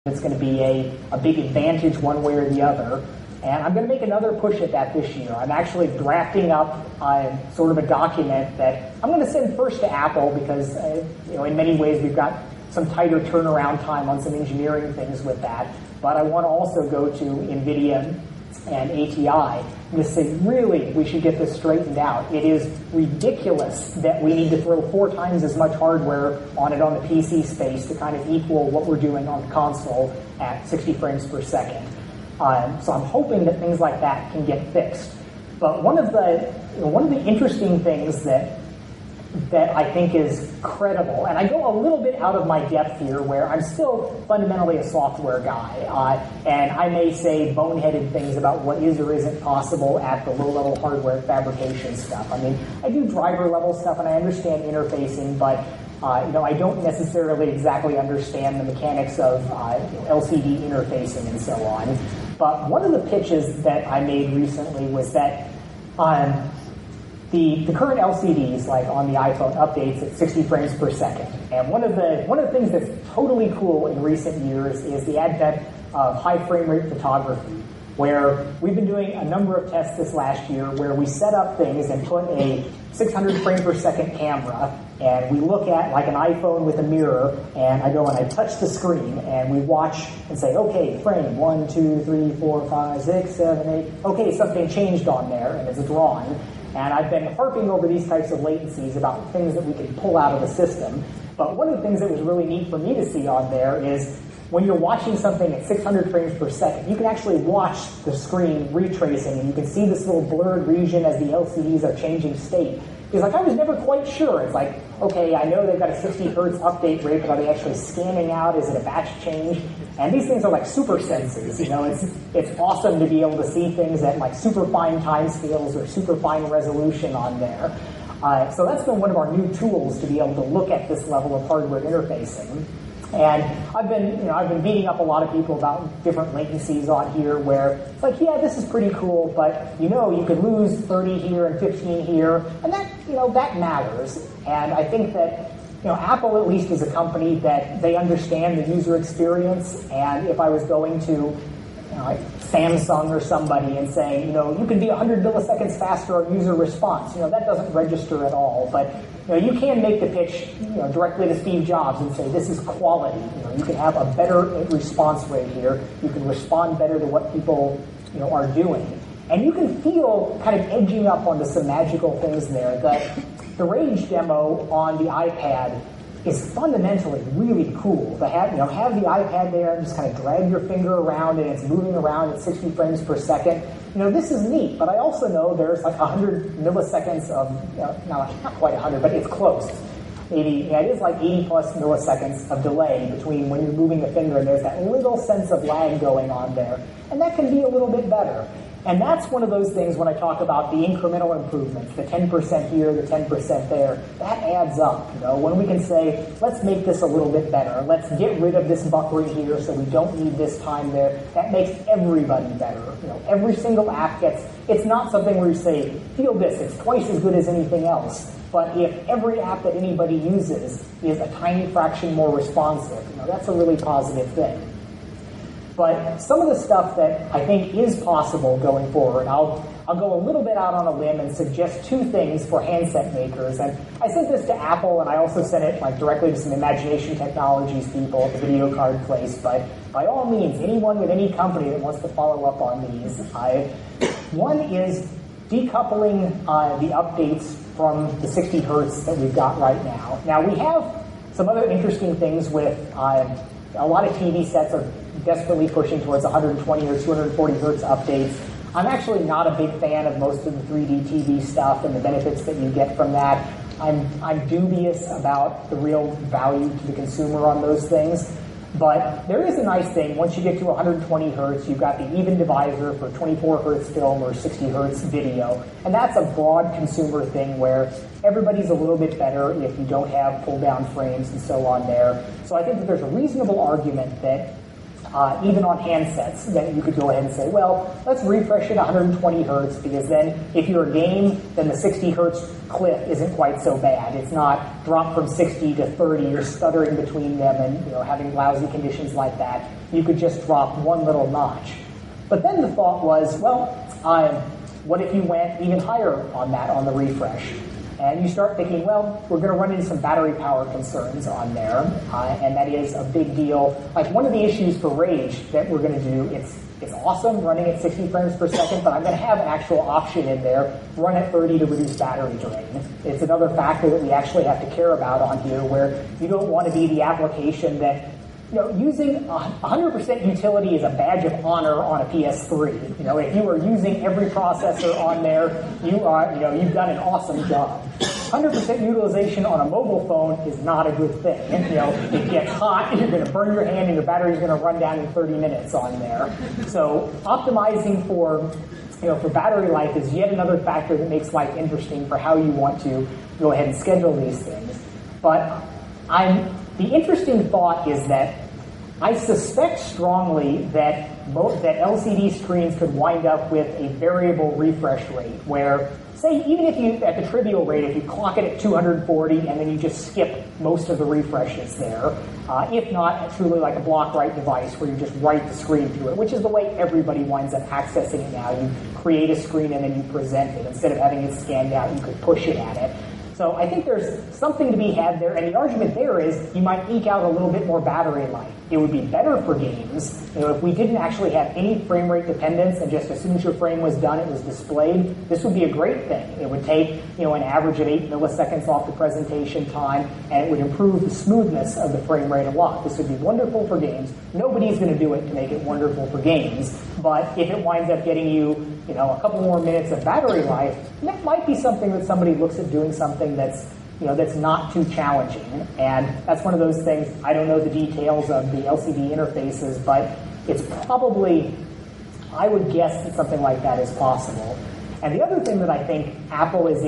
it's going to be a big advantage one way or the other. And I'm going to make another push at that this year. I'm actually drafting up sort of a document that I'm going to send first to Apple because, in many ways we've got some tighter turnaround time on some engineering things with that. But I want to also go to NVIDIA and ATI and just say, really, we should get this straightened out. It is ridiculous that we need to throw 4 times as much hardware on it on the PC space to kind of equal what we're doing on the console at 60 frames per second. So I'm hoping that things like that can get fixed. But one of the interesting things that I think is credible, and I go a little bit out of my depth here where I'm still fundamentally a software guy, and I may say boneheaded things about what is or isn't possible at the low-level hardware fabrication stuff. I mean, I do driver-level stuff and I understand interfacing, but I don't necessarily exactly understand the mechanics of LCD interfacing and so on. But one of the pitches that I made recently was that the current LCDs, like on the iPhone, updates at 60 frames per second. And one of the things that's totally cool in recent years is the advent of high frame rate photography, where we've been doing a number of tests this last year where we set up things and put a 600 frame per second camera, and we look at like an iPhone with a mirror, and I go and I touch the screen, and we watch and say, okay, frame 1, 2, 3, 4, 5, 6, 7, 8. Okay, something changed on there, and it's drawn. And I've been harping over these types of latencies about things that we can pull out of the system. But one of the things that was really neat for me to see on there is when you're watching something at 600 frames per second, you can actually watch the screen retracing, and you can see this little blurred region as the LCDs are changing state. Because I was never quite sure. It's like, okay, I know they've got a 60 hertz update rate, but are they actually scanning out? Is it a batch change? And these things are like super senses. It's awesome to be able to see things at like super fine time scales or super fine resolution on there. So that's been one of our new tools to be able to look at this level of hardware interfacing. And I've been beating up a lot of people about different latencies on here where it's like, yeah, this is pretty cool, but you could lose 30 here and 15 here, and that matters. And I think that Apple at least is a company that they understand the user experience, and if I was going to like Samsung or somebody and saying, you can be 100 milliseconds faster on user response, that doesn't register at all. But you can make the pitch, directly to Steve Jobs and say, this is quality. You can have a better response rate here. You can respond better to what people, are doing. And you can feel kind of edging up onto some magical things there. The Rage demo on the iPad is fundamentally really cool. To have the iPad there and just kind of drag your finger around and it's moving around at 60 frames per second. This is neat, but I also know there's like 100 milliseconds of, not quite 100, but it's close. Maybe, it is like 80 plus milliseconds of delay between when you're moving the finger, and there's that little sense of lag going on there. And that can be a little bit better. And that's one of those things when I talk about the incremental improvements, the 10% here, the 10% there, that adds up. When we can say, let's make this a little bit better. Let's get rid of this buffering here so we don't need this time there. That makes everybody better. Every single app it's not something where you say, feel this, it's twice as good as anything else. But if every app that anybody uses is a tiny fraction more responsive, that's a really positive thing. But some of the stuff that I think is possible going forward, I'll go a little bit out on a limb and suggest 2 things for handset makers. And I sent this to Apple, and I also sent it directly to some Imagination Technologies people at the video card place. But by all means, anyone with any company that wants to follow up on these, one is decoupling the updates from the 60 hertz that we've got right now. Now, we have some other interesting things with a lot of TV sets are desperately pushing towards 120 or 240 hertz updates. I'm actually not a big fan of most of the 3D TV stuff and the benefits that you get from that. I'm dubious about the real value to the consumer on those things. But there is a nice thing. Once you get to 120 hertz, you've got the even divisor for 24 hertz film or 60 hertz video. And that's a broad consumer thing where everybody's a little bit better if you don't have pull-down frames and so on there. So I think that there's a reasonable argument that even on handsets, that you could go ahead and say, well, let's refresh it 120 hertz, because then if you're a game, then the 60 hertz clip isn't quite so bad. It's not dropped from 60 to 30, you're stuttering between them and having lousy conditions like that. You could just drop one little notch. But then the thought was, well, what if you went even higher on that, on the refresh? And you start thinking, well, we're going to run into some battery power concerns on there, and that is a big deal. Like one of the issues for Rage that we're going to do, it's awesome running at 60 frames per second, but I'm going to have an actual option in there, run at 30 to reduce battery drain. It's another factor that we actually have to care about on here, where you don't want to be the application that, using 100% utility is a badge of honor on a PS3. If you are using every processor on there, you've done an awesome job. 100% utilization on a mobile phone is not a good thing. It gets hot, you're going to burn your hand, and your battery's going to run down in 30 minutes on there. So optimizing for battery life is yet another factor that makes life interesting for how you want to go ahead and schedule these things. But the interesting thought is that I suspect strongly that LCD screens could wind up with a variable refresh rate where, say, even if you, at the trivial rate, if you clock it at 240 and then you just skip most of the refreshes there, if not truly like a block write device where you just write the screen through it, which is the way everybody winds up accessing it now. You create a screen and then you present it. Instead of having it scanned out, you could push it at it. So I think there's something to be had there, and the argument there is you might eke out a little bit more battery life. It would be better for games. If we didn't actually have any frame rate dependence and just as soon as your frame was done, it was displayed, this would be a great thing. It would take an average of 8 milliseconds off the presentation time, and it would improve the smoothness of the frame rate a lot. This would be wonderful for games. Nobody's going to do it to make it wonderful for games, but if it winds up getting you a couple more minutes of battery life, that might be something that somebody looks at doing something that's not too challenging. And that's one of those things, I don't know the details of the LCD interfaces, but it's probably, I would guess that something like that is possible. And the other thing that I think Apple is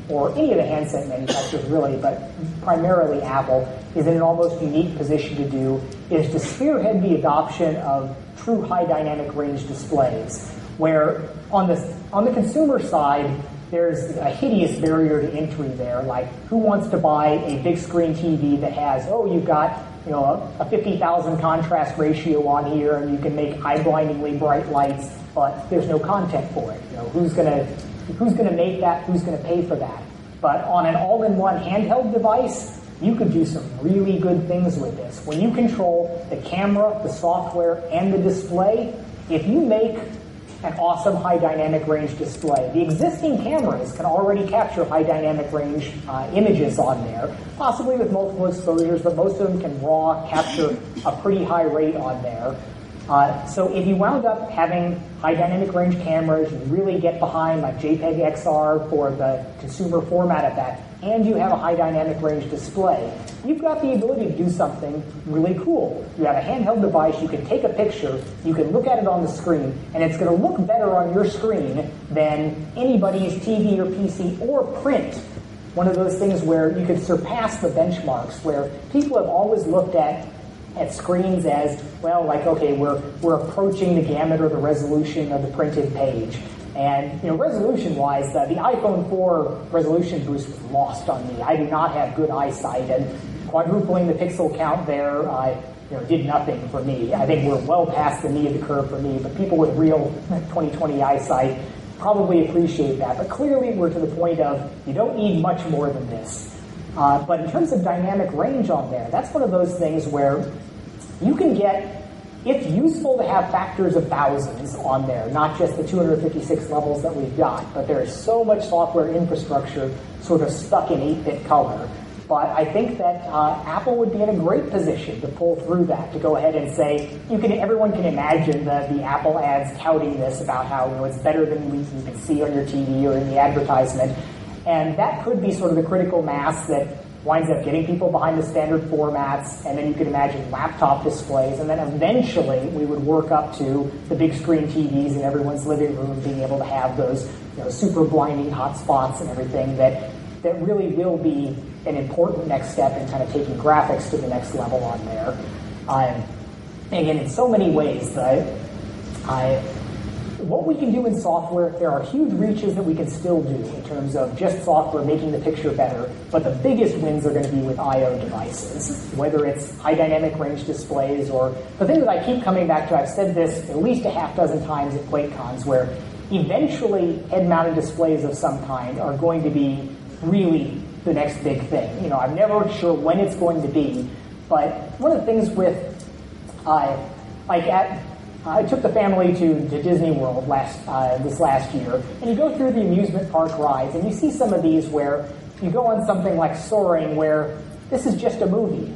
or any of the handset manufacturers really, but primarily Apple, is in an almost unique position to do, is to spearhead the adoption of true high dynamic range displays, where on the consumer side, there's a hideous barrier to entry there. Like, who wants to buy a big screen TV that has, you've got a 50,000 contrast ratio on here, and you can make eye-blindingly bright lights, but there's no content for it. Who's going to make that? Who's going to pay for that? But on an all-in-one handheld device, you could do some really good things with this. When you control the camera, the software, and the display, if you make an awesome high dynamic range display. The existing cameras can already capture high dynamic range images on there, possibly with multiple exposures, but most of them can capture a pretty high rate on there. So if you wound up having high dynamic range cameras, you really get behind like JPEG XR for the consumer format of that, and you have a high dynamic range display, you've got the ability to do something really cool. You have a handheld device, you can take a picture, you can look at it on the screen, and it's going to look better on your screen than anybody's TV or PC or print. One of those things where you could surpass the benchmarks, where people have always looked at screens as, well, like, okay, we're approaching the gamut or the resolution of the printed page. And, resolution-wise, the iPhone 4 resolution boost was lost on me. I do not have good eyesight, and quadrupling the pixel count there did nothing for me. I think we're well past the knee of the curve for me, but people with real 20/20 eyesight probably appreciate that. But clearly we're to the point of you don't need much more than this. But in terms of dynamic range on there, that's one of those things where you can get, it's useful to have factors of thousands on there, not just the 256 levels that we've got, but there's so much software infrastructure sort of stuck in 8-bit color. But I think that Apple would be in a great position to pull through that, to go ahead and say, everyone can imagine the Apple ads touting this about how it's better than you can see on your TV or in the advertisement. And that could be sort of the critical mass that winds up getting people behind the standard formats, and then you could imagine laptop displays, and then eventually we would work up to the big screen TVs in everyone's living room being able to have those super blinding hotspots and everything that really will be an important next step in kind of taking graphics to the next level on there. again, in so many ways, what we can do in software, there are huge reaches that we can still do in terms of just software making the picture better, but the biggest wins are going to be with I/O devices, whether it's high dynamic range displays or the thing that I keep coming back to. I've said this at least a half dozen times at QuakeCons, where eventually head-mounted displays of some kind are going to be really the next big thing. I'm never sure when it's going to be, but one of the things with, I took the family to Disney World this last year, and you go through the amusement park rides, and you see some of these where you go on something like Soaring, where this is just a movie.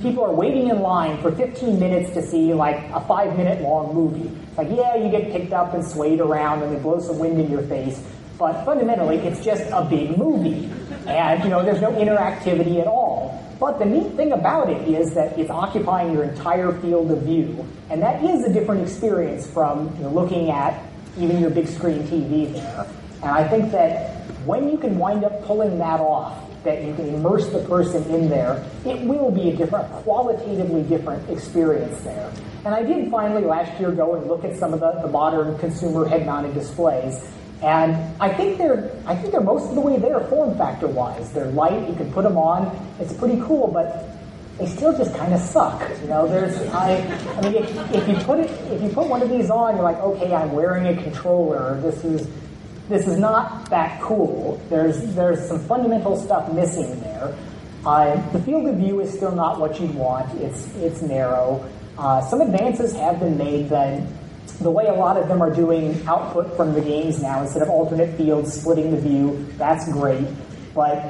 People are waiting in line for 15 minutes to see like a 5-minute long movie. It's like, yeah, you get picked up and swayed around and they blow some wind in your face, but fundamentally it's just a big movie. And, there's no interactivity at all. But the neat thing about it is that it's occupying your entire field of view, and that is a different experience from looking at even your big screen TV there. And I think that when you can wind up pulling that off, that you can immerse the person in there, it will be a qualitatively different experience there. And I did finally last year go and look at some of the modern consumer head-mounted displays, and I think they're most of the way there form factor wise. They're light, you can put them on, it's pretty cool, but they still just kind of suck. If you put one of these on, you're like, okay, I'm wearing a controller. This is not that cool. There's some fundamental stuff missing there. The field of view is still not what you'd want. It's narrow. Some advances have been made. The way a lot of them are doing output from the games now, instead of alternate fields splitting the view, that's great. But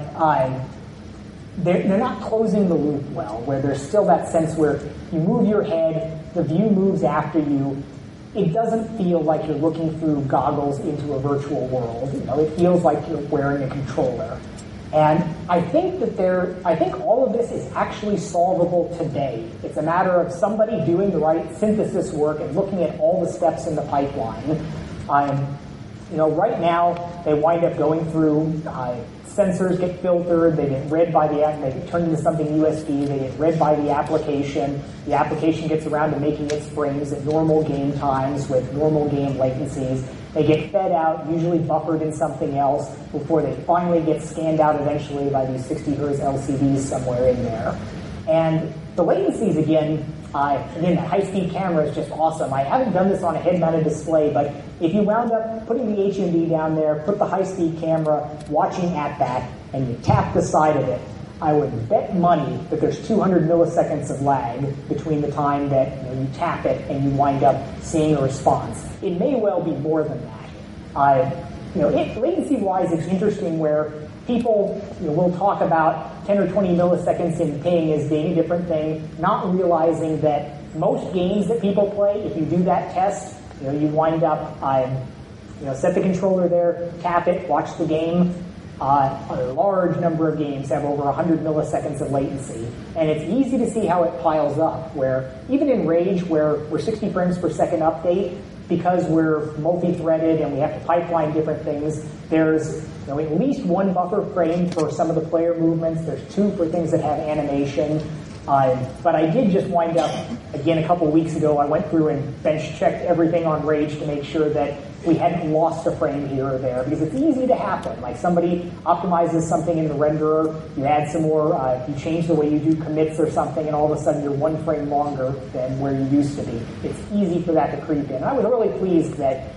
they're not closing the loop well, where there's still that sense where you move your head, the view moves after you. It doesn't feel like you're looking through goggles into a virtual world. It feels like you're wearing a controller. And I think all of this is actually solvable today. It's a matter of somebody doing the right synthesis work and looking at all the steps in the pipeline. Right now they wind up going through sensors get filtered, they get read by the app, they get turned into something USB, they get read by the application gets around to making its frames at normal game times with normal game latencies, they get fed out, usually buffered in something else, before they finally get scanned out eventually by these 60 Hz LCDs somewhere in there. And the latencies, again, the high-speed camera is just awesome. I haven't done this on a head-mounted display, but if you wound up putting the HMD down there, put the high-speed camera watching at that, and you tap the side of it, I would bet money that there's 200 milliseconds of lag between the time that you tap it and you wind up seeing a response. It may well be more than that. Latency-wise, it's interesting where people will talk about 10 or 20 milliseconds in ping as being a different thing, not realizing that most games that people play, if you do that test, you wind up, set the controller there, tap it, watch the game. A large number of games have over 100 milliseconds of latency. And it's easy to see how it piles up, where even in Rage, where we're 60 frames per second update, because we're multi-threaded and we have to pipeline different things, there's at least one buffer frame for some of the player movements. There's 2 for things that have animation. But I did just wind up, again, a couple weeks ago, I went through and bench-checked everything on Rage to make sure that we hadn't lost a frame here or there, because it's easy to happen. Like somebody optimizes something in the renderer, you add some more, you change the way you do commits or something, and all of a sudden you're 1 frame longer than where you used to be. It's easy for that to creep in. And I was really pleased that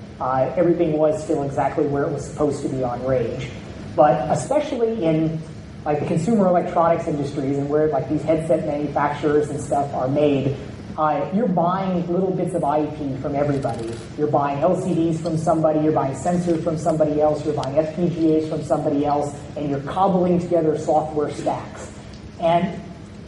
everything was still exactly where it was supposed to be on Rage. But especially in like the consumer electronics industries and where like these headset manufacturers and stuff are made, you're buying little bits of IP from everybody. You're buying LCDs from somebody, you're buying sensors from somebody else, you're buying FPGAs from somebody else, and you're cobbling together software stacks. And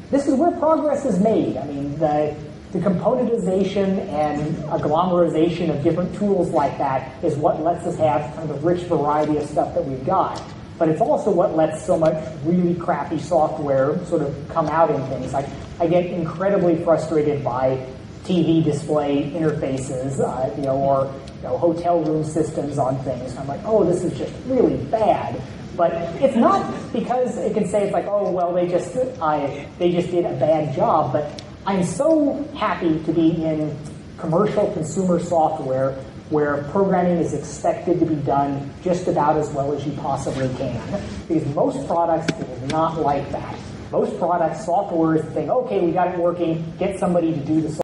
this is where progress is made. I mean, the componentization and agglomerization of different tools like that is what lets us have kind of a rich variety of stuff that we've got. But it's also what lets so much really crappy software sort of come out in things. I get incredibly frustrated by TV display interfaces, or hotel room systems on things. I'm like, oh, this is just really bad. But it's not because it can say it's like, oh, well, they just did a bad job. But I'm so happy to be in commercial consumer software where programming is expected to be done just about as well as you possibly can. Because most products, it is not like that. Most products, software is the thing, okay, we got it working, get somebody to do the